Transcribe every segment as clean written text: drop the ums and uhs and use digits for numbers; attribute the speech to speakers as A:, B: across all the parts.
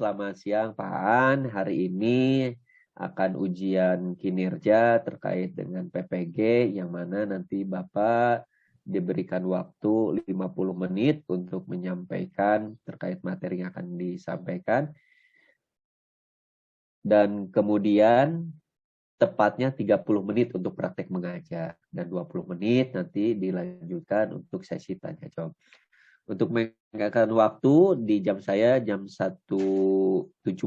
A: selamat siang Pak Aan. Hari ini akan ujian kinerja terkait dengan PPG yang mana nanti Bapak diberikan waktu 50 menit untuk menyampaikan terkait materi yang akan disampaikan. Dan kemudian tepatnya 30 menit untuk praktek mengajar dan 20 menit nanti dilanjutkan untuk sesi tanya jawab. Untuk mengingatkan waktu di jam saya jam 1.17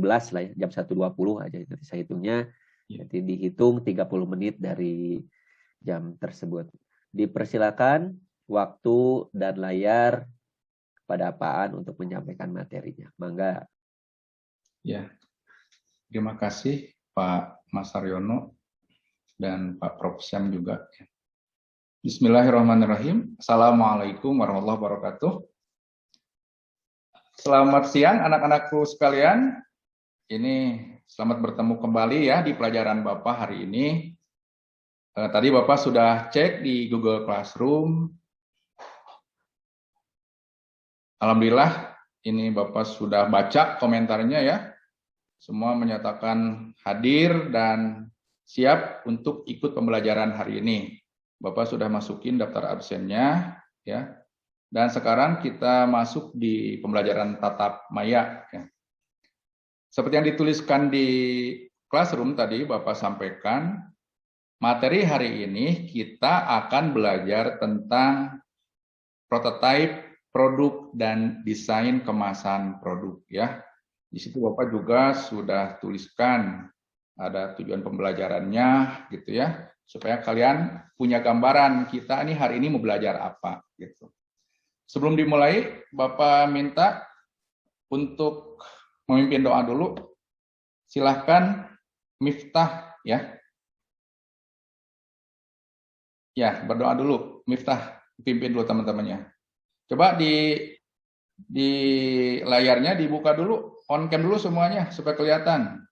A: lah ya, jam 1.20 aja nanti saya hitungnya. Nanti dihitung 30 menit dari jam tersebut. Dipersilakan waktu dan layar kepada Apaan untuk menyampaikan materinya. Mangga.
B: Ya, terima kasih Pak Mas Haryono dan Pak Prof. Syam juga. Bismillahirrahmanirrahim. Assalamualaikum warahmatullahi wabarakatuh. Selamat siang anak-anakku sekalian. Ini selamat bertemu kembali ya di pelajaran Bapak hari ini. Tadi Bapak sudah cek di Google Classroom. Alhamdulillah ini Bapak sudah baca komentarnya ya. Semua menyatakan hadir dan siap untuk ikut pembelajaran hari ini. Bapak sudah masukin daftar absennya ya. Dan sekarang kita masuk di pembelajaran tatap maya ya. Seperti yang dituliskan di Classroom tadi Bapak sampaikan, materi hari ini kita akan belajar tentang prototipe produk dan desain kemasan produk ya. Di situ Bapak juga sudah tuliskan ada tujuan pembelajarannya gitu ya, supaya kalian punya gambaran kita ini hari ini mau belajar apa gitu. Sebelum dimulai, Bapak minta untuk memimpin doa dulu. Silahkan Miftah ya. Ya, berdoa dulu. Miftah, pimpin dulu teman-temannya. Coba di layarnya dibuka dulu, on cam dulu semuanya supaya kelihatan.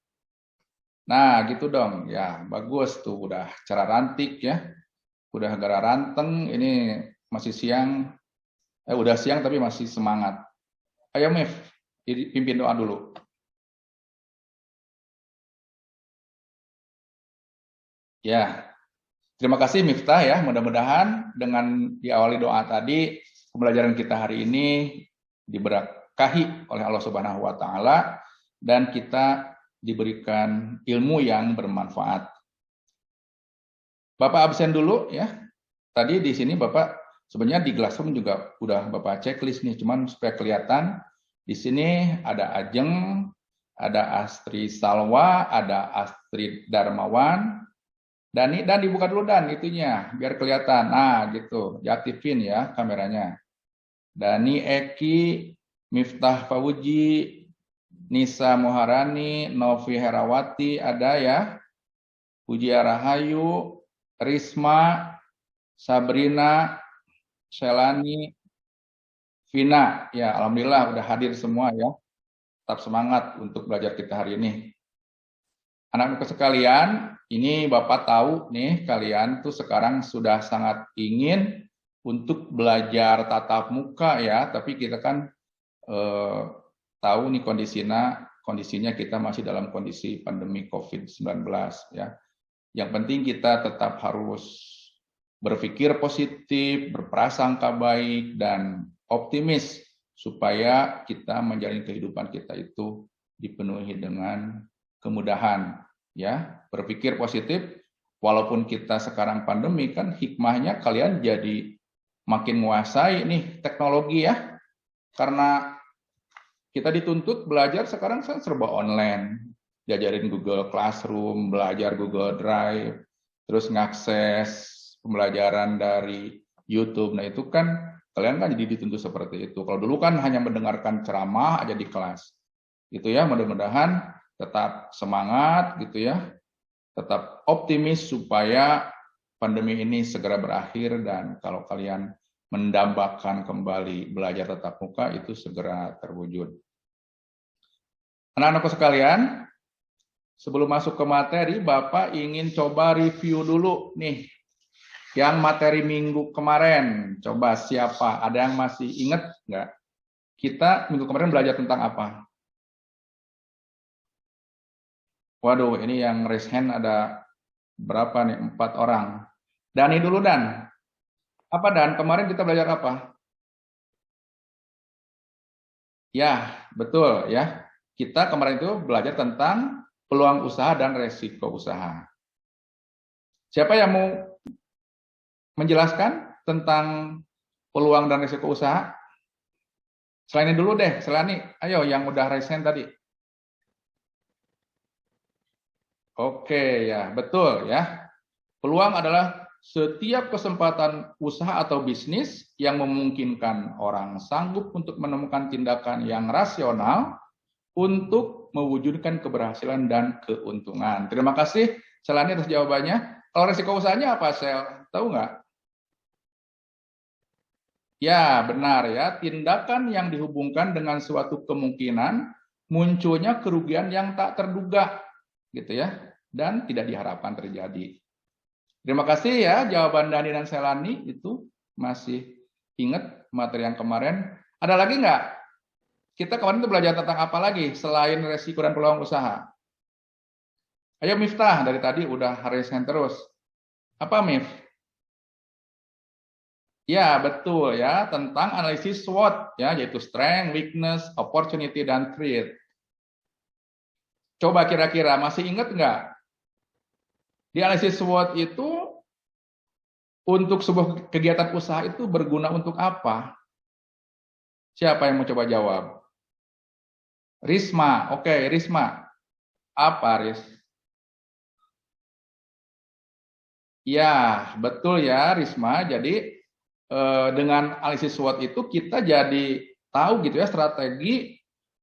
B: Nah, gitu dong. Ya, bagus tuh udah cara rantik ya. Udah gara ranteng, ini masih siang. Udah siang tapi masih semangat. Ayo Mif, pimpin doa dulu. Ya, terima kasih Miftah ya. Mudah-mudahan dengan diawali doa tadi, pembelajaran kita hari ini diberkahi oleh Allah Subhanahu wa taala dan kita diberikan ilmu yang bermanfaat. Bapak absen dulu ya. Tadi di sini Bapak sebenarnya di Classroom juga udah Bapak checklist nih, cuman supaya kelihatan di sini ada Ajeng, ada Astri Salwa, ada Astrid Darmawan. Dan dibuka dulu dan itunya biar kelihatan. Nah, gitu. Diaktifin ya kameranya. Dani Eki, Miftah Fawuji, Nisa Muharani, Novi Herawati ada ya. Puji Rahayu, Risma, Sabrina, Selani, Vina. Ya, alhamdulillah udah hadir semua ya. Tetap semangat untuk belajar kita hari ini. Anak-anak sekalian, ini Bapak tahu nih kalian tuh sekarang sudah sangat ingin untuk belajar tatap muka ya, tapi kita kan tahu nih kondisinya kita masih dalam kondisi pandemi COVID-19 ya. Yang penting kita tetap harus berpikir positif, berprasangka baik dan optimis supaya kita menjalani kehidupan kita itu dipenuhi dengan kemudahan ya. Berpikir positif walaupun kita sekarang pandemi kan hikmahnya kalian jadi makin menguasai nih teknologi ya, karena kita dituntut belajar sekarang serba online, diajarin Google Classroom, belajar Google Drive, terus ngakses pembelajaran dari YouTube. Nah itu kan kalian kan jadi dituntut seperti itu. Kalau dulu kan hanya mendengarkan ceramah aja di kelas gitu ya. Mudah-mudahan tetap semangat gitu ya, tetap optimis supaya pandemi ini segera berakhir dan kalau kalian mendambakan kembali belajar tatap muka itu segera terwujud. Anak-anakku sekalian, sebelum masuk ke materi, Bapak ingin coba review dulu nih yang materi minggu kemarin. Coba siapa? Ada yang masih ingat nggak? Kita minggu kemarin belajar tentang apa? Waduh, ini yang raise hand ada berapa nih? 4 orang. Dani dulu, Dan. Apa, Dan? Kemarin kita belajar apa? Ya, betul ya. Kita kemarin itu belajar tentang peluang usaha dan resiko usaha. Siapa yang mau menjelaskan tentang peluang dan resiko usaha? Selain dulu deh, Selani. Ayo yang udah raise hand tadi. Oke ya, betul ya. Peluang adalah setiap kesempatan usaha atau bisnis yang memungkinkan orang sanggup untuk menemukan tindakan yang rasional untuk mewujudkan keberhasilan dan keuntungan. Terima kasih Selani atas jawabannya. Kalau resiko usahanya apa, Sel? Tahu nggak? Ya, benar ya. Tindakan yang dihubungkan dengan suatu kemungkinan munculnya kerugian yang tak terduga, gitu ya, dan tidak diharapkan terjadi. Terima kasih ya jawaban Dani dan Selani, itu masih ingat materi yang kemarin. Ada lagi nggak? Kita kemarin itu belajar tentang apa lagi selain resiko dan peluang usaha? Ayo Miftah, dari tadi udah raise hand terus. Apa Mif? Ya, betul ya, tentang analisis SWOT ya, yaitu strength, weakness, opportunity, dan threat. Coba kira-kira masih ingat nggak? Di analisis SWOT itu untuk sebuah kegiatan usaha itu berguna untuk apa? Siapa yang mau coba jawab? Risma, oke, Risma. Apa, Ris? Ya, betul ya, Risma. Jadi dengan analisis SWOT itu kita jadi tahu gitu ya strategi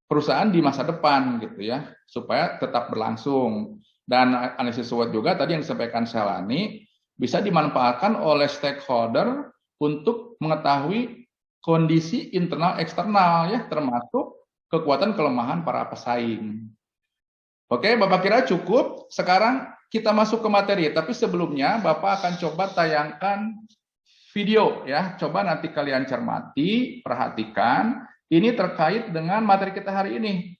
B: perusahaan di masa depan gitu ya, supaya tetap berlangsung. Dan analisis SWOT juga tadi yang disampaikan Selani bisa dimanfaatkan oleh stakeholder untuk mengetahui kondisi internal eksternal ya, termasuk kekuatan kelemahan para pesaing. Oke, Bapak kira cukup. Sekarang kita masuk ke materi, tapi sebelumnya Bapak akan coba tayangkan video ya. Coba nanti kalian cermati, perhatikan. Ini terkait dengan materi kita hari ini,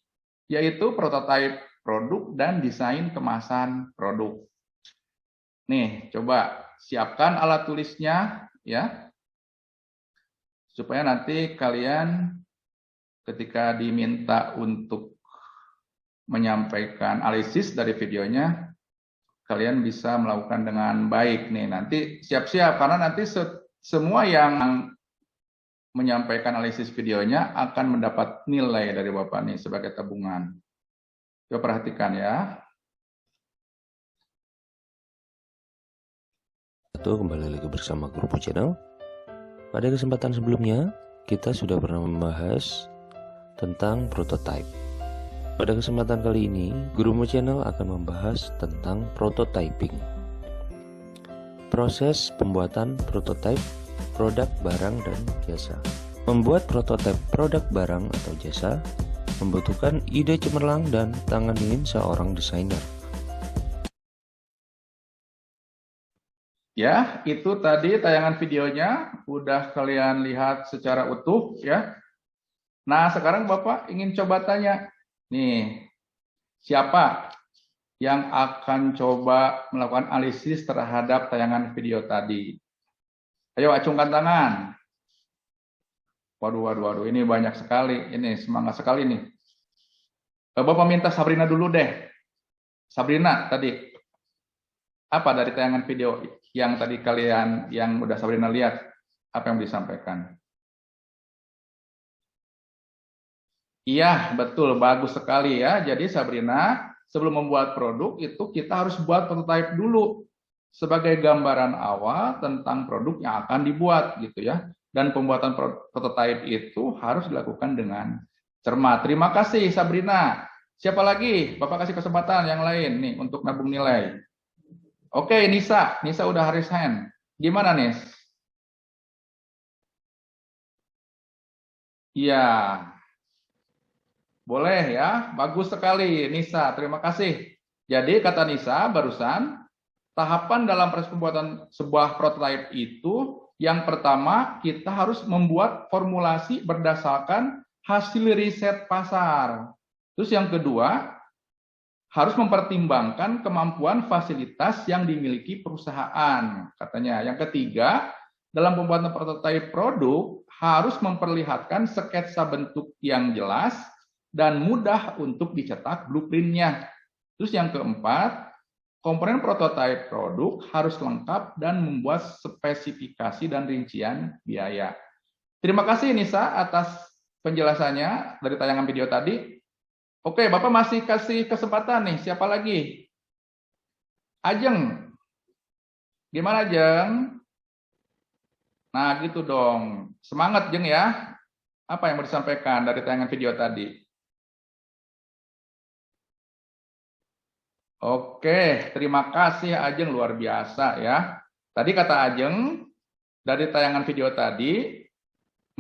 B: yaitu prototipe produk dan desain kemasan produk. Nih, coba siapkan alat tulisnya ya, supaya nanti kalian ketika diminta untuk menyampaikan analisis dari videonya, kalian bisa melakukan dengan baik nih. Nanti siap-siap, karena nanti semua yang menyampaikan analisis videonya akan mendapat nilai dari Bapak nih sebagai tabungan. Coba perhatikan ya.
C: Kembali lagi bersama Guru Channel. Pada kesempatan sebelumnya, kita sudah pernah membahas tentang prototype. Pada kesempatan kali ini, Guru Channel akan membahas tentang prototyping. Proses pembuatan prototipe produk, barang, dan jasa. Membuat prototipe produk, barang, atau jasa membutuhkan ide cemerlang dan tangan dingin seorang desainer.
B: Ya, itu tadi tayangan videonya udah kalian lihat secara utuh ya. Nah, sekarang Bapak ingin coba tanya, nih, siapa yang akan coba melakukan analisis terhadap tayangan video tadi? Ayo acungkan tangan. Waduh, ini banyak sekali, ini semangat sekali nih. Bapak minta Sabrina dulu deh. Sabrina tadi, apa dari tayangan video yang tadi kalian, yang udah Sabrina lihat, apa yang disampaikan? Iya, betul, bagus sekali ya. Jadi Sabrina, sebelum membuat produk itu kita harus buat prototipe dulu sebagai gambaran awal tentang produk yang akan dibuat gitu ya. Dan pembuatan prototipe itu harus dilakukan dengan cermat. Terima kasih Sabrina. Siapa lagi? Bapak kasih kesempatan yang lain nih untuk nabung nilai. Oke, Nisa udah raise hand. Gimana, Nis? Iya. Boleh ya, bagus sekali Nisa, terima kasih. Jadi kata Nisa barusan, tahapan dalam proses pembuatan sebuah prototipe itu, yang pertama kita harus membuat formulasi berdasarkan hasil riset pasar. Terus yang kedua, harus mempertimbangkan kemampuan fasilitas yang dimiliki perusahaan, katanya. Yang ketiga, dalam pembuatan prototipe produk harus memperlihatkan sketsa bentuk yang jelas dan mudah untuk dicetak blueprint-nya. Terus yang keempat, komponen prototipe produk harus lengkap dan membuat spesifikasi dan rincian biaya. Terima kasih Nisa atas penjelasannya dari tayangan video tadi. Oke, Bapak masih kasih kesempatan nih. Siapa lagi? Ajeng. Gimana, Ajeng? Nah, gitu dong. Semangat, Jeng ya. Apa yang mau disampaikan dari tayangan video tadi? Oke, terima kasih Ajeng, luar biasa ya. Tadi kata Ajeng, dari tayangan video tadi,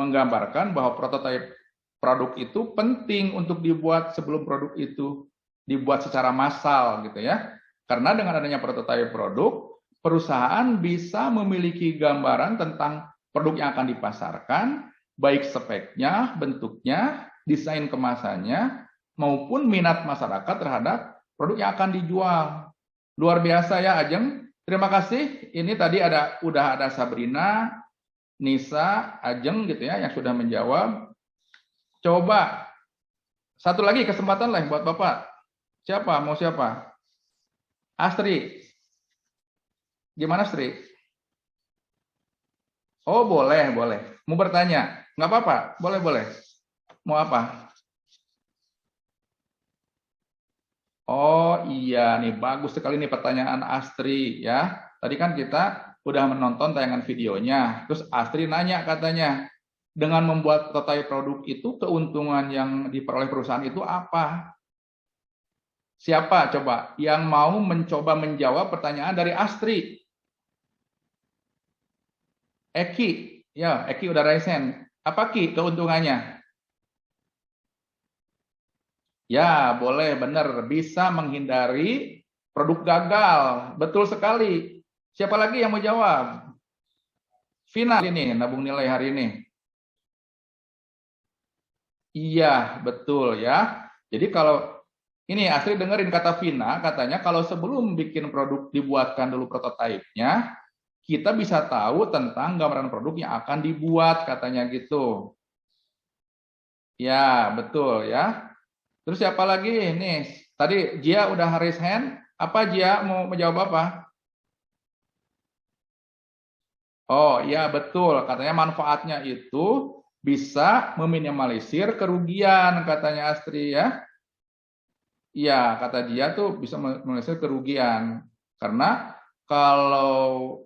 B: menggambarkan bahwa prototipe produk itu penting untuk dibuat sebelum produk itu dibuat secara massal gitu ya. Karena dengan adanya prototipe produk, perusahaan bisa memiliki gambaran tentang produk yang akan dipasarkan, baik speknya, bentuknya, desain kemasannya, maupun minat masyarakat terhadap produk yang akan dijual. Luar biasa ya Ajeng. Terima kasih. Ini tadi udah ada Sabrina, Nisa, Ajeng gitu ya yang sudah menjawab. Coba satu lagi kesempatan lah buat Bapak. Siapa? Mau siapa? Astri. Gimana Astri? Oh boleh, boleh. Mau bertanya? Nggak apa-apa, boleh. Mau apa? Oh iya nih, bagus sekali nih pertanyaan Astri ya. Tadi kan kita udah menonton tayangan videonya. Terus Astri nanya katanya, dengan membuat prototipe produk itu keuntungan yang diperoleh perusahaan itu apa? Siapa coba yang mau mencoba menjawab pertanyaan dari Astri? Eki, ya Eki udah raise hand. Apa Ki keuntungannya? Ya boleh, benar, bisa menghindari produk gagal. Betul sekali. Siapa lagi yang mau jawab? Vina ini nabung nilai hari ini. Iya, betul ya. Jadi kalau ini Astri dengerin kata Vina, katanya kalau sebelum bikin produk dibuatkan dulu prototipenya, kita bisa tahu tentang gambaran produk yang akan dibuat, katanya gitu. Ya, betul ya. Terus siapa lagi? Nih, tadi Jia udah raise hand. Apa Jia mau menjawab apa? Oh, iya betul. Katanya manfaatnya itu bisa meminimalisir kerugian, katanya Astri ya. Iya, kata dia tuh bisa meminimalisir kerugian. Karena kalau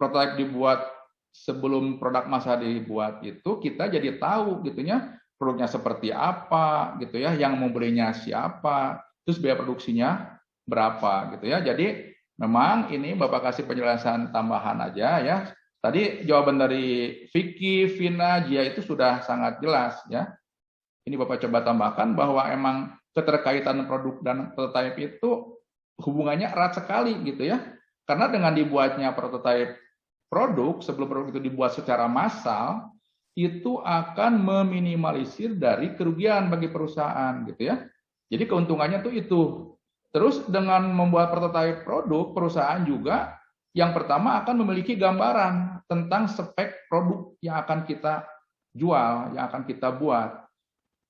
B: prototipe dibuat sebelum produk massa dibuat itu, kita jadi tahu gitu ya, produknya seperti apa gitu ya, yang membelinya siapa, terus biaya produksinya berapa gitu ya. Jadi memang ini Bapak kasih penjelasan tambahan aja ya. Tadi jawaban dari Vicky, Vina, Jia itu sudah sangat jelas ya. Ini Bapak coba tambahkan bahwa emang keterkaitan produk dan prototipe itu hubungannya erat sekali gitu ya. Karena dengan dibuatnya prototipe produk sebelum produk itu dibuat secara massal, itu akan meminimalisir dari kerugian bagi perusahaan gitu ya. Jadi keuntungannya tuh itu. Terus dengan membuat prototipe produk, perusahaan juga yang pertama akan memiliki gambaran tentang spek produk yang akan kita jual, yang akan kita buat.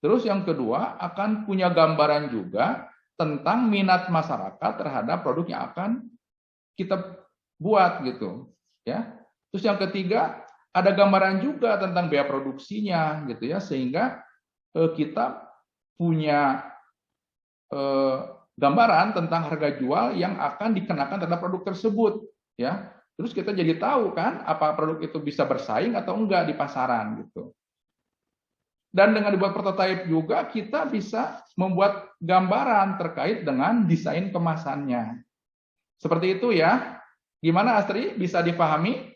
B: Terus yang kedua akan punya gambaran juga tentang minat masyarakat terhadap produk yang akan kita buat gitu, ya. Terus yang ketiga ada gambaran juga tentang biaya produksinya gitu ya, sehingga kita punya gambaran tentang harga jual yang akan dikenakan terhadap produk tersebut. Ya, terus kita jadi tahu kan apa produk itu bisa bersaing atau enggak di pasaran gitu. Dan dengan dibuat prototipe juga kita bisa membuat gambaran terkait dengan desain kemasannya. Seperti itu ya. Gimana Astri? Bisa dipahami?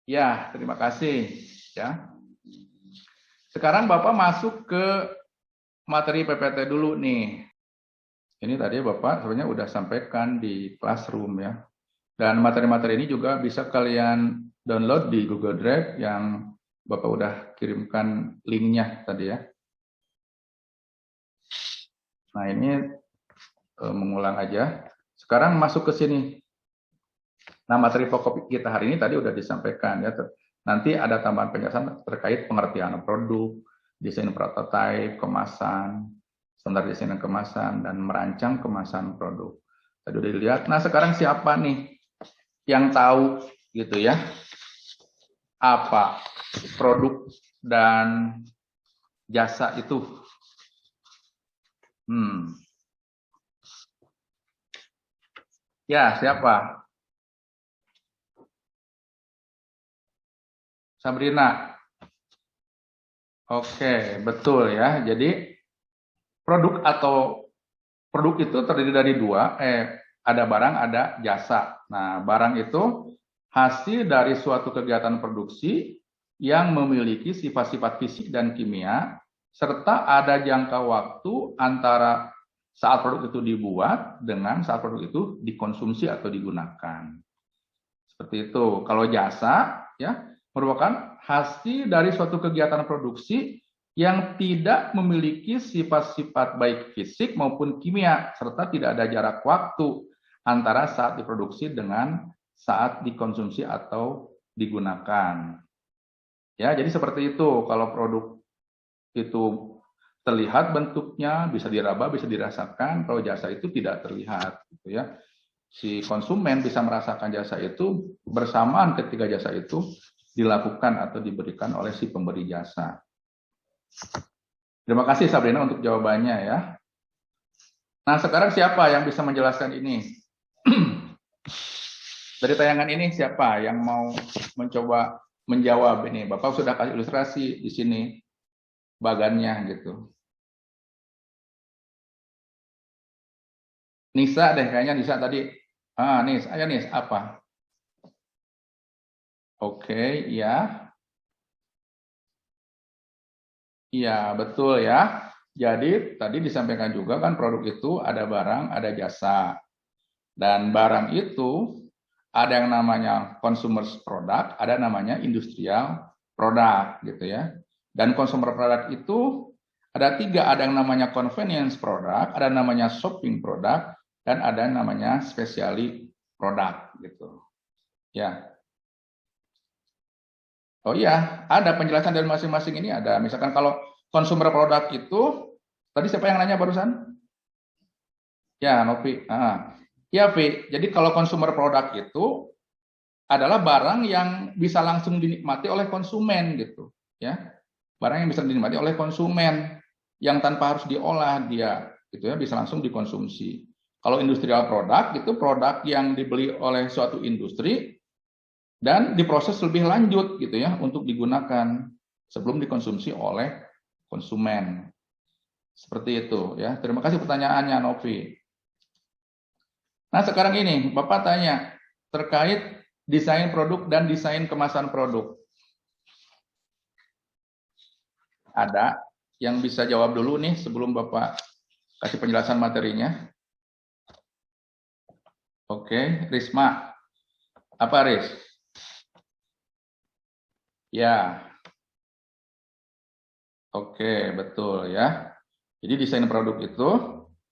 B: Ya, terima kasih ya. Sekarang Bapak masuk ke materi PPT dulu nih. Ini tadi Bapak sebenarnya udah sampaikan di Classroom ya. Dan materi-materi ini juga bisa kalian download di Google Drive yang Bapak udah kirimkan linknya tadi ya. Nah, ini mengulang aja. Sekarang masuk ke sini. Nah, materi pokok kita hari ini tadi udah disampaikan ya. Nanti ada tambahan penjelasan terkait pengertian produk, desain prototipe, kemasan, standar desain dan kemasan, dan merancang kemasan produk. Tadi udah dilihat. Nah, sekarang siapa nih yang tahu gitu ya? Apa produk dan jasa itu? Ya, siapa? Sabrina. Oke, betul ya. Jadi produk itu terdiri dari dua, ada barang, ada jasa. Nah, barang itu hasil dari suatu kegiatan produksi yang memiliki sifat-sifat fisik dan kimia, serta ada jangka waktu antara saat produk itu dibuat dengan saat produk itu dikonsumsi atau digunakan. Seperti itu. Kalau jasa, ya, merupakan hasil dari suatu kegiatan produksi yang tidak memiliki sifat-sifat baik fisik maupun kimia, serta tidak ada jarak waktu antara saat diproduksi dengan saat dikonsumsi atau digunakan. Ya, jadi seperti itu. Kalau produk itu terlihat bentuknya, bisa diraba, bisa dirasakan. Kalau jasa itu tidak terlihat, gitu ya. Si konsumen bisa merasakan jasa itu bersamaan ketika jasa itu dilakukan atau diberikan oleh si pemberi jasa. Terima kasih Sabrina untuk jawabannya ya. Nah, sekarang siapa yang bisa menjelaskan ini? Dari tayangan ini siapa yang mau mencoba menjawab ini? Bapak sudah kasih ilustrasi di sini bagannya gitu. Nisa deh, kayaknya Nisa tadi. Nis, ayo Nis, apa? Oke, ya. Iya, betul ya. Jadi tadi disampaikan juga kan produk itu ada barang, ada jasa. Dan barang itu ada yang namanya consumer product, ada namanya industrial product gitu ya. Dan consumer product itu ada 3, ada yang namanya convenience product, ada namanya shopping product, dan ada yang namanya specialty product gitu. Ya. Oh iya, ada penjelasan dari masing-masing ini ada. Misalkan kalau consumer product itu, tadi siapa yang nanya barusan? Ya, Novi. Ya, Vi. Jadi kalau consumer product itu adalah barang yang bisa langsung dinikmati oleh konsumen gitu, ya. Barang yang bisa dinikmati oleh konsumen yang tanpa harus diolah dia, gitu ya, bisa langsung dikonsumsi. Kalau industrial product itu produk yang dibeli oleh suatu industri dan diproses lebih lanjut gitu ya untuk digunakan sebelum dikonsumsi oleh konsumen. Seperti itu ya. Terima kasih pertanyaannya Novi. Nah, sekarang ini Bapak tanya terkait desain produk dan desain kemasan produk. Ada yang bisa jawab dulu nih sebelum Bapak kasih penjelasan materinya? Oke, Risma. Apa, Riz? Ya. Oke, betul ya. Jadi desain produk itu,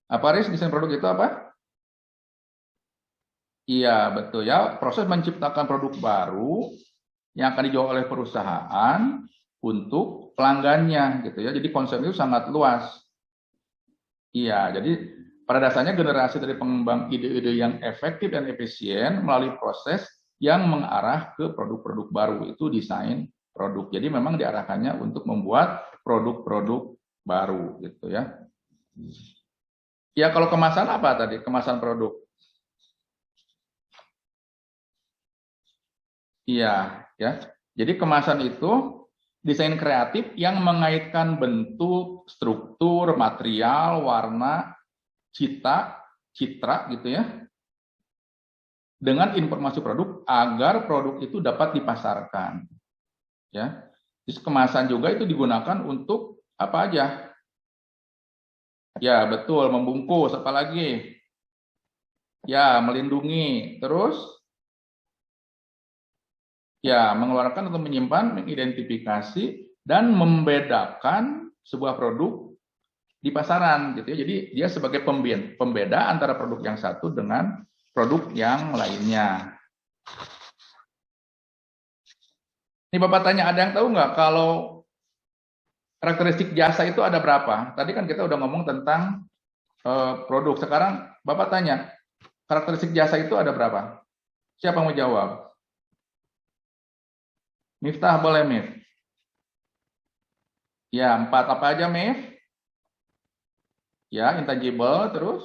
B: apa Riz? Desain produk itu apa? Iya, betul ya. Proses menciptakan produk baru yang akan dijual oleh perusahaan untuk pelanggannya gitu ya. Jadi konsep itu sangat luas. Iya, jadi pada dasarnya generasi dari pengembang ide-ide yang efektif dan efisien melalui proses yang mengarah ke produk-produk baru, itu desain produk. Jadi memang diarahkannya untuk membuat produk-produk baru gitu ya. Ya, kalau kemasan apa tadi? Kemasan produk. Iya, ya. Jadi kemasan itu desain kreatif yang mengaitkan bentuk, struktur, material, warna, citra gitu ya, dengan informasi produk agar produk itu dapat dipasarkan. Ya, terus kemasan juga itu digunakan untuk apa aja? Ya, betul, membungkus, apalagi? Ya, melindungi, terus ya, mengeluarkan atau menyimpan, mengidentifikasi dan membedakan sebuah produk di pasaran gitu ya. Jadi dia sebagai pembeda antara produk yang satu dengan produk yang lainnya. Ini Bapak tanya, ada yang tahu nggak kalau karakteristik jasa itu ada berapa? Tadi kan kita udah ngomong tentang produk. Sekarang Bapak tanya, karakteristik jasa itu ada berapa? Siapa mau jawab? Miftah boleh, Mif? Ya, 4 apa aja, Mif? Ya, intangible, terus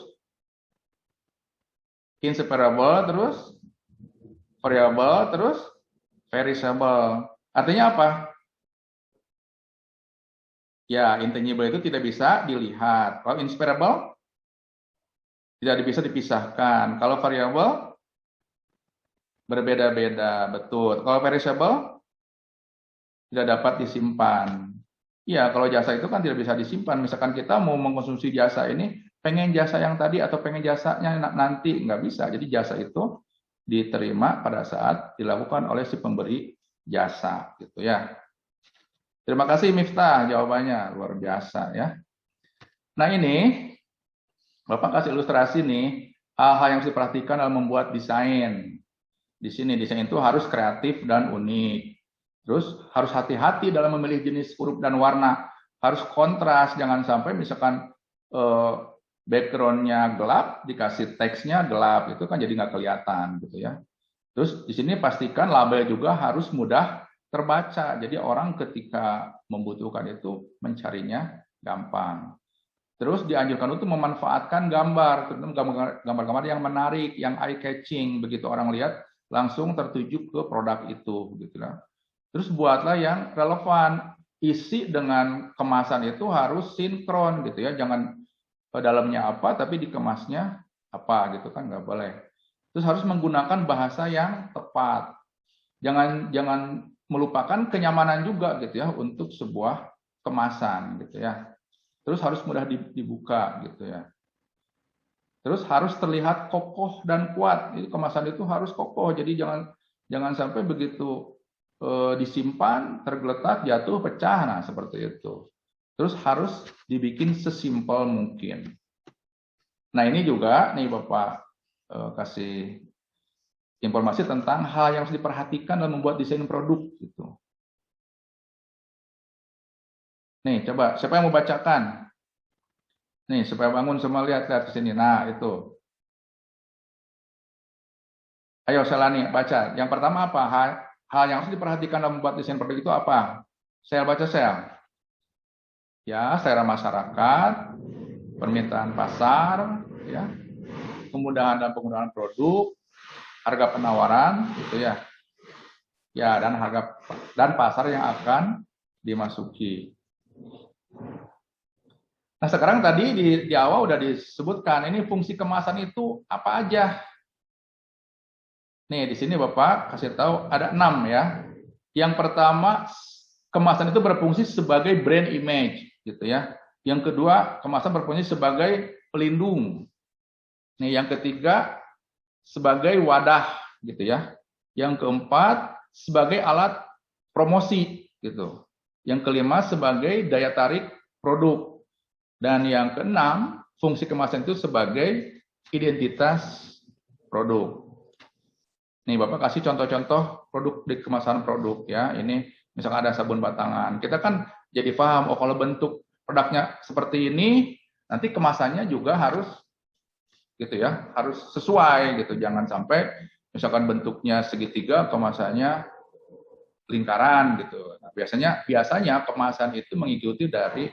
B: inseparable, terus variable, terus perishable. Artinya apa? Ya, intangible itu tidak bisa dilihat. Kalau inseparable tidak bisa dipisahkan. Kalau variable berbeda-beda, betul. Kalau perishable tidak dapat disimpan. Iya, kalau jasa itu kan tidak bisa disimpan. Misalkan kita mau mengkonsumsi jasa ini, pengen jasa yang tadi atau pengen jasanya nanti, nggak bisa. Jadi jasa itu diterima pada saat dilakukan oleh si pemberi jasa, gitu ya. Terima kasih Miftah, jawabannya luar biasa ya. Nah ini, Bapak kasih ilustrasi nih, hal-hal yang harus diperhatikan dalam membuat desain. Di sini desain itu harus kreatif dan unik. Terus harus hati-hati dalam memilih jenis huruf dan warna. Harus kontras, jangan sampai misalkan background-nya gelap, dikasih teksnya gelap, itu kan jadi nggak kelihatan gitu ya. Terus di sini pastikan label juga harus mudah terbaca. Jadi orang ketika membutuhkan itu mencarinya gampang. Terus dianjurkan untuk memanfaatkan gambar, gambar-gambar yang menarik, yang eye catching, begitu orang lihat langsung tertuju ke produk itu gitu ya. Terus buatlah yang relevan, isi dengan kemasan itu harus sinkron gitu ya, jangan dalamnya apa tapi dikemasnya apa gitu kan, nggak boleh. Terus harus menggunakan bahasa yang tepat, jangan melupakan kenyamanan juga gitu ya untuk sebuah kemasan gitu ya. Terus harus mudah dibuka gitu ya. Terus harus terlihat kokoh dan kuat. Jadi kemasan itu harus kokoh, jadi jangan sampai begitu disimpan, tergeletak, jatuh, pecah, nah seperti itu. Terus harus dibikin sesimpel mungkin. Nah ini juga nih Bapak kasih informasi tentang hal yang harus diperhatikan dalam membuat desain produk gitu. Nih coba siapa yang mau bacakan? Nih supaya bangun semua, lihat di sini. Nah itu. Ayo Selani baca. Yang pertama apa? Hal yang harus diperhatikan dalam membuat desain produk itu apa? Sel, baca sel. Ya, selera masyarakat, permintaan pasar, ya, kemudahan dan penggunaan produk, harga penawaran, gitu ya. Ya, dan pasar yang akan dimasuki. Nah, sekarang tadi di awal udah disebutkan ini fungsi kemasan itu apa aja. Nih, di sini Bapak kasih tahu ada 6 ya. Yang pertama, kemasan itu berfungsi sebagai brand image gitu ya. Yang kedua, kemasan berfungsi sebagai pelindung. Nih, yang ketiga sebagai wadah gitu ya. Yang keempat sebagai alat promosi gitu. Yang kelima sebagai daya tarik produk. Dan yang keenam, fungsi kemasan itu sebagai identitas produk. Nih Bapak kasih contoh-contoh produk di kemasan produk ya. Ini misalkan ada sabun batangan. Kita kan jadi paham, oh kalau bentuk produknya seperti ini, nanti kemasannya juga harus gitu ya, harus sesuai gitu. Jangan sampai misalkan bentuknya segitiga, kemasannya lingkaran gitu. Nah, biasanya kemasan itu mengikuti dari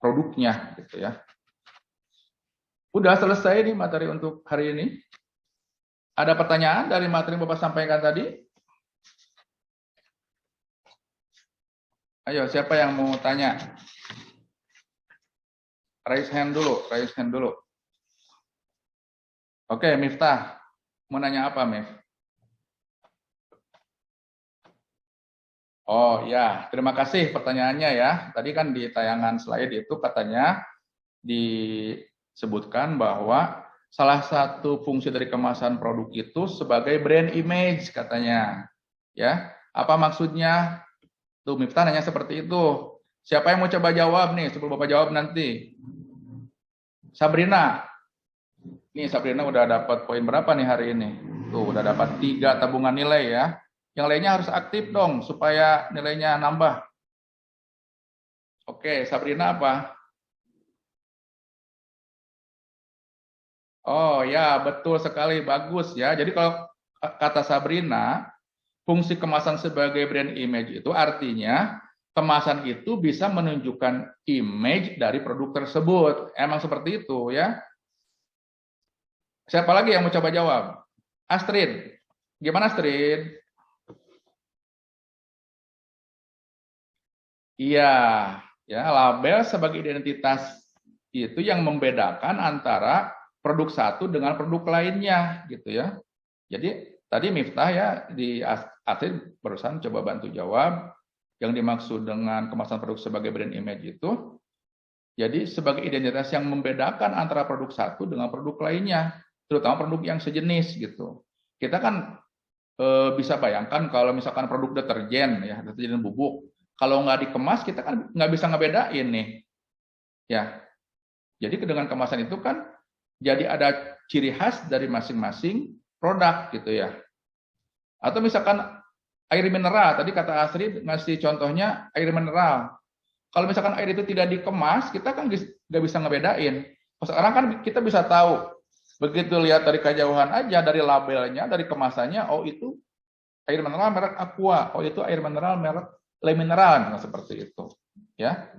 B: produknya gitu ya. Udah selesai nih materi untuk hari ini. Ada pertanyaan dari materi yang Bapak sampaikan tadi? Ayo, siapa yang mau tanya? Raise hand dulu. Oke, Miftah. Mau nanya apa, Mif? Oh ya, terima kasih pertanyaannya ya. Tadi kan di tayangan slide itu katanya disebutkan bahwa salah satu fungsi dari kemasan produk itu sebagai brand image katanya. Ya, apa maksudnya? Tuh Miftah nanya seperti itu. Siapa yang mau coba jawab nih sebelum Bapak jawab nanti? Sabrina. Nih Sabrina udah dapat poin berapa nih hari ini? Tuh udah dapat 3 tabungan nilai ya. Yang lainnya harus aktif dong supaya nilainya nambah. Oke, Sabrina apa? Oh ya, betul sekali, bagus ya. Jadi kalau kata Sabrina, fungsi kemasan sebagai brand image itu artinya kemasan itu bisa menunjukkan image dari produk tersebut. Emang seperti itu ya. Siapa lagi yang mau coba jawab? Astrid. Gimana Astrid? Iya, ya label sebagai identitas itu yang membedakan antara produk satu dengan produk lainnya gitu ya. Jadi tadi Miftah ya di Astrid barusan coba bantu jawab yang dimaksud dengan kemasan produk sebagai brand image itu jadi sebagai identitas yang membedakan antara produk satu dengan produk lainnya, terutama produk yang sejenis gitu. Kita kan bisa bayangkan kalau misalkan produk deterjen ya, deterjen bubuk, kalau nggak dikemas kita kan nggak bisa ngebedain nih, ya. Jadi dengan kemasan itu kan jadi ada ciri khas dari masing-masing produk gitu ya. Atau misalkan air mineral, tadi kata Astrid ngasih contohnya air mineral. Kalau misalkan air itu tidak dikemas, kita kan nggak bisa ngebedain. Sekarang kan kita bisa tahu, begitu lihat dari kejauhan aja, dari labelnya, dari kemasannya, oh itu air mineral merek Aqua, oh itu air mineral merek Le Mineral, seperti itu. Ya.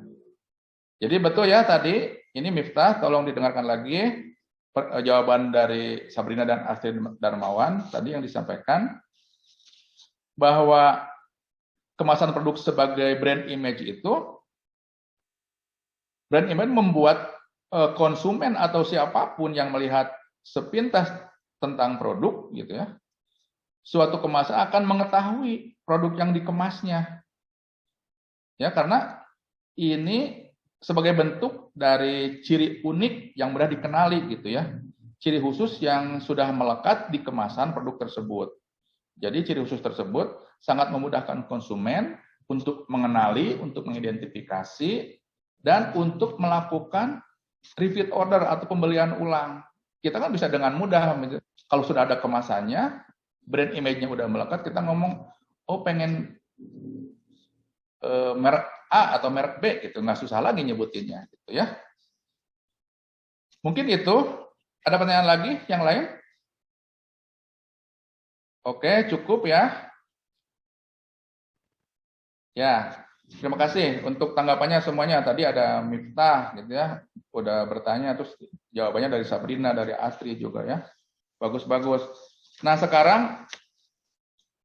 B: Jadi betul ya tadi, ini Miftah, tolong didengarkan lagi jawaban dari Sabrina dan Astrid Darmawan tadi yang disampaikan bahwa kemasan produk sebagai brand image itu brand image membuat konsumen atau siapapun yang melihat sepintas tentang produk gitu ya, suatu kemasan akan mengetahui produk yang dikemasnya. Ya, karena ini sebagai bentuk dari ciri unik yang mudah dikenali gitu ya. Ciri khusus yang sudah melekat di kemasan produk tersebut. Jadi ciri khusus tersebut sangat memudahkan konsumen untuk mengenali, untuk mengidentifikasi, dan untuk melakukan repeat order atau pembelian ulang. Kita kan bisa dengan mudah, kalau sudah ada kemasannya, brand image-nya udah melekat, kita ngomong, oh pengen merek A atau merek B, gitu, nggak susah lagi nyebutinnya, gitu ya. Mungkin itu. Ada pertanyaan lagi yang lain? Oke, cukup ya. Ya. Terima kasih untuk tanggapannya semuanya. Tadi ada Miftah gitu ya, udah bertanya, terus jawabannya dari Sabrina, dari Astrid juga ya. Bagus-bagus. Nah sekarang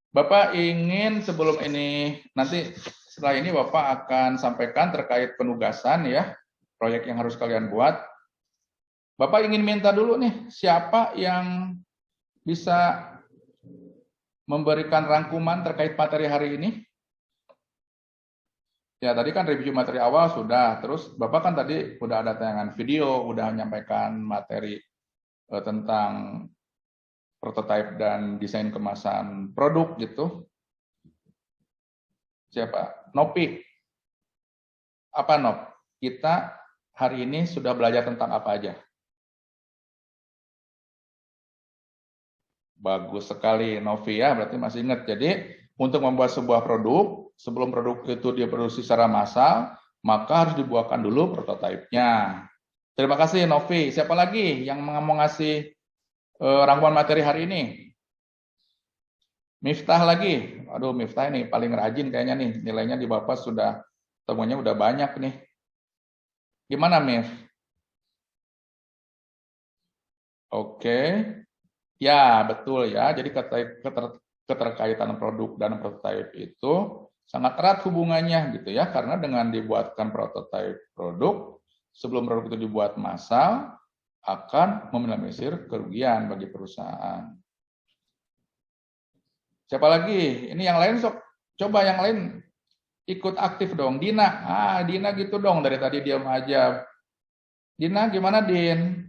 B: Bapak ingin sebelum ini, nanti setelah ini Bapak akan sampaikan terkait penugasan ya, proyek yang harus kalian buat. Bapak ingin minta dulu nih, siapa yang bisa memberikan rangkuman terkait materi hari ini? Ya, tadi kan review materi awal sudah, terus Bapak kan tadi udah ada tayangan video, udah menyampaikan materi tentang prototipe dan desain kemasan produk gitu. Siapa? Nopi. Apa Nop? Kita hari ini sudah belajar tentang apa aja? Bagus sekali Novi ya, berarti masih ingat. Jadi untuk membuat sebuah produk, sebelum produk itu diproduksi secara massal, maka harus dibuatkan dulu prototipenya. Terima kasih Novi. Siapa lagi yang mau ngasih rangkuman materi hari ini? Miftah lagi. Aduh, Miftah ini paling rajin kayaknya nih. Nilainya di Bapak sudah, temuannya udah banyak nih. Gimana, Mif? Oke. Ya, betul ya. Jadi keterkaitan produk dan prototipe itu sangat erat hubungannya gitu ya, karena dengan dibuatkan prototipe produk, sebelum produk itu dibuat massal, akan meminimalisir kerugian bagi perusahaan. Siapa lagi? Ini yang lain sok, coba yang lain ikut aktif dong. Dina, Dina gitu dong, dari tadi diam aja. Dina gimana Din?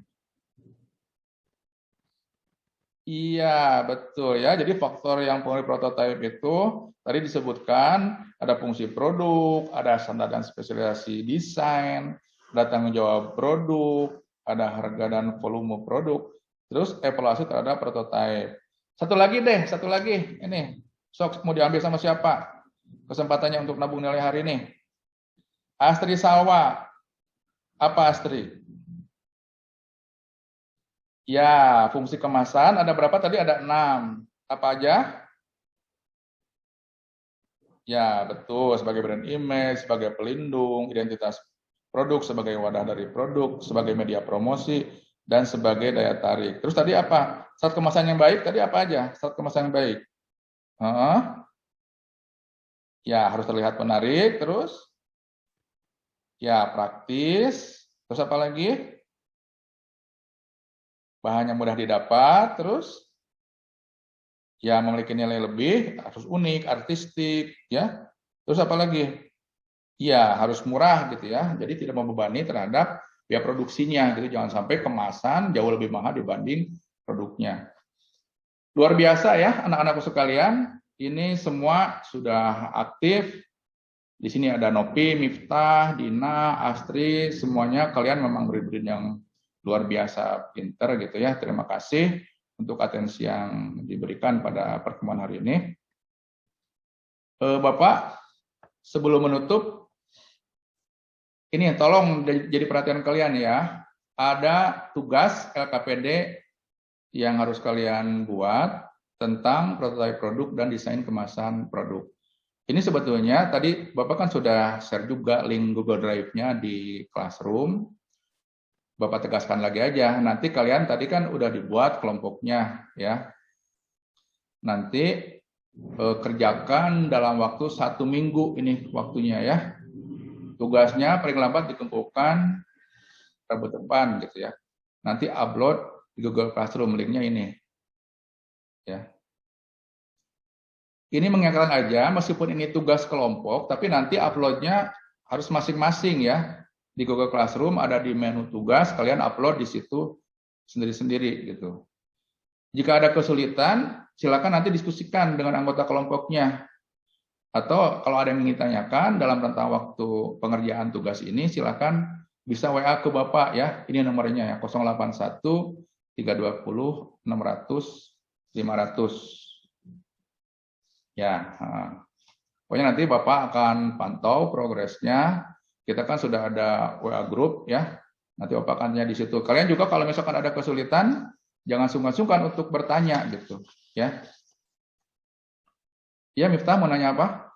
B: Iya, betul ya. Jadi faktor yang pengaruh prototipe itu tadi disebutkan ada fungsi produk, ada standar dan spesifikasi desain, ada tanggung jawab produk, ada harga dan volume produk, terus evaluasi terhadap prototipe. Satu lagi ini. Sok mau diambil sama siapa? Kesempatannya untuk nabung nilai hari ini. Astri Salwa. Apa Astri? Ya, fungsi kemasan ada berapa tadi? Ada 6. Apa aja? Ya, betul. Sebagai brand image, sebagai pelindung, identitas produk, sebagai wadah dari produk, sebagai media promosi, dan sebagai daya tarik. Terus tadi apa? Syarat kemasan yang baik tadi apa aja? Syarat kemasan yang baik. Ya, harus terlihat menarik. Terus? Ya, praktis. Terus apa lagi? Bahannya mudah didapat. Terus? Ya, memiliki nilai lebih, harus unik, artistik, ya. Terus apa lagi? Ya, harus murah gitu ya. Jadi tidak membebani terhadap biaya produksinya gitu. Jangan sampai kemasan jauh lebih mahal dibanding produknya. Luar biasa ya anak-anakku sekalian. Ini semua sudah aktif. Di sini ada Nopi, Miftah, Dina, Astri, semuanya kalian memang murid-murid yang luar biasa pinter gitu ya. Terima kasih untuk atensi yang diberikan pada pertemuan hari ini. Bapak, sebelum menutup, ini tolong jadi perhatian kalian ya. Ada tugas LKPD yang harus kalian buat tentang prototipe produk dan desain kemasan produk. Ini sebetulnya tadi Bapak kan sudah share juga link Google Drive-nya di Classroom. Bapak tegaskan lagi aja, nanti kalian tadi kan udah dibuat kelompoknya ya. Nanti kerjakan dalam waktu 1 minggu ini waktunya ya. Tugasnya paling lambat dikumpulkan Rabu depan gitu ya. Nanti upload di Google Classroom, linknya ini. Ya. Ini mengingatkan aja, meskipun ini tugas kelompok, tapi nanti uploadnya harus masing-masing ya. Di Google Classroom ada di menu tugas, kalian upload di situ sendiri-sendiri gitu. Jika ada kesulitan, silakan nanti diskusikan dengan anggota kelompoknya. Atau kalau ada yang ingin tanyakan dalam rentang waktu pengerjaan tugas ini, silakan bisa WA ke Bapak ya. Ini nomornya ya, 081 320 600 500. Ya, pokoknya nanti Bapak akan pantau progresnya. Kita kan sudah ada WA group ya. Nanti Bapak akan tanya di situ. Kalian juga kalau misalkan ada kesulitan, jangan sungkan-sungkan untuk bertanya gitu ya. Ya, Miftah mau nanya apa?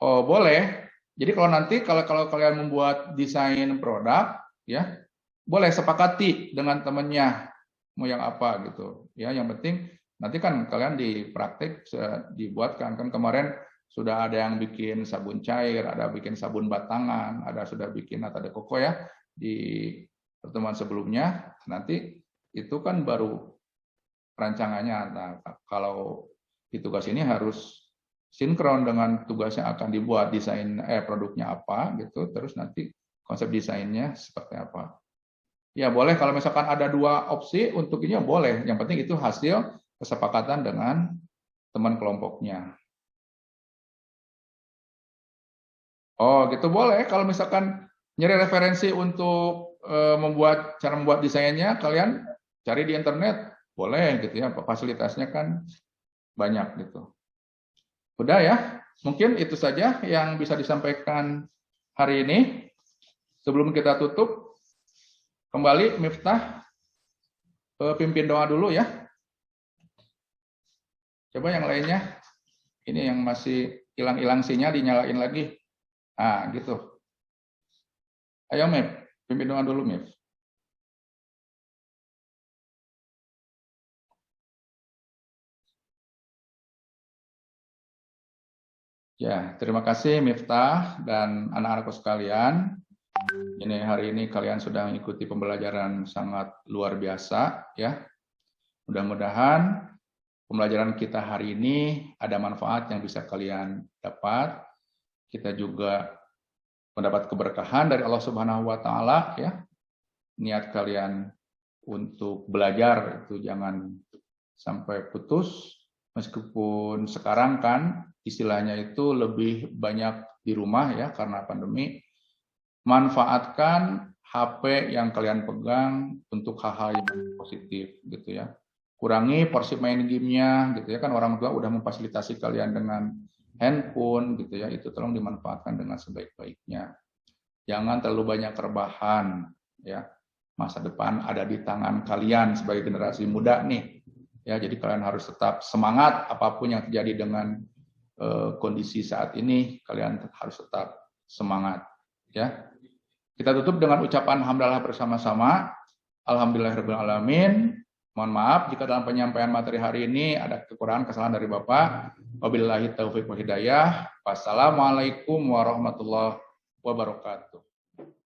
B: Oh, boleh. Jadi kalau nanti kalau kalian membuat desain produk ya, boleh sepakati dengan temannya mau yang apa gitu. Ya, yang penting nanti kan kalian di praktek dibuatkan kan kemarin sudah ada yang bikin sabun cair, ada bikin sabun batangan, ada sudah bikin nata de coco ya di pertemuan sebelumnya. Nanti itu kan baru rancangannya. Nah, kalau di tugas ini harus sinkron dengan tugas yang akan dibuat, desain produknya apa gitu, terus nanti konsep desainnya seperti apa. Ya boleh kalau misalkan ada 2 opsi untuk ini ya boleh. Yang penting itu hasil kesepakatan dengan teman kelompoknya. Oh gitu boleh. Kalau misalkan nyari referensi untuk cara membuat desainnya, kalian cari di internet, boleh gitu ya. Fasilitasnya kan banyak gitu. Udah ya, mungkin itu saja yang bisa disampaikan hari ini. Sebelum kita tutup, kembali Miftah pimpin doa dulu ya. Coba yang lainnya, ini yang masih hilang-hilang sinyal dinyalain lagi. Ah, gitu. Ayo Mif, pimpin doa dulu Mif. Ya, terima kasih Miftah dan anak-anakku sekalian. Ini hari ini kalian sudah mengikuti pembelajaran sangat luar biasa ya. Mudah-mudahan pembelajaran kita hari ini ada manfaat yang bisa kalian dapat. Kita juga mendapat keberkahan dari Allah Subhanahu wa taala ya. Niat kalian untuk belajar itu jangan sampai putus, meskipun sekarang kan istilahnya itu lebih banyak di rumah ya karena pandemi. Manfaatkan HP yang kalian pegang untuk hal-hal yang positif gitu ya. Kurangi porsi main gamenya gitu ya, kan orang tua udah memfasilitasi kalian dengan handphone gitu ya, itu tolong dimanfaatkan dengan sebaik-baiknya. Jangan terlalu banyak rebahan ya. Masa depan ada di tangan kalian sebagai generasi muda nih. Ya, jadi kalian harus tetap semangat apapun yang terjadi dengan kondisi saat ini, kalian harus tetap semangat ya. Kita tutup dengan ucapan hamdalah bersama-sama. Alhamdulillahirabbil alamin. Mohon maaf jika dalam penyampaian materi hari ini ada kekurangan kesalahan dari Bapak. Wabillahi taufiq wal hidayah. Wassalamualaikum warahmatullahi wabarakatuh.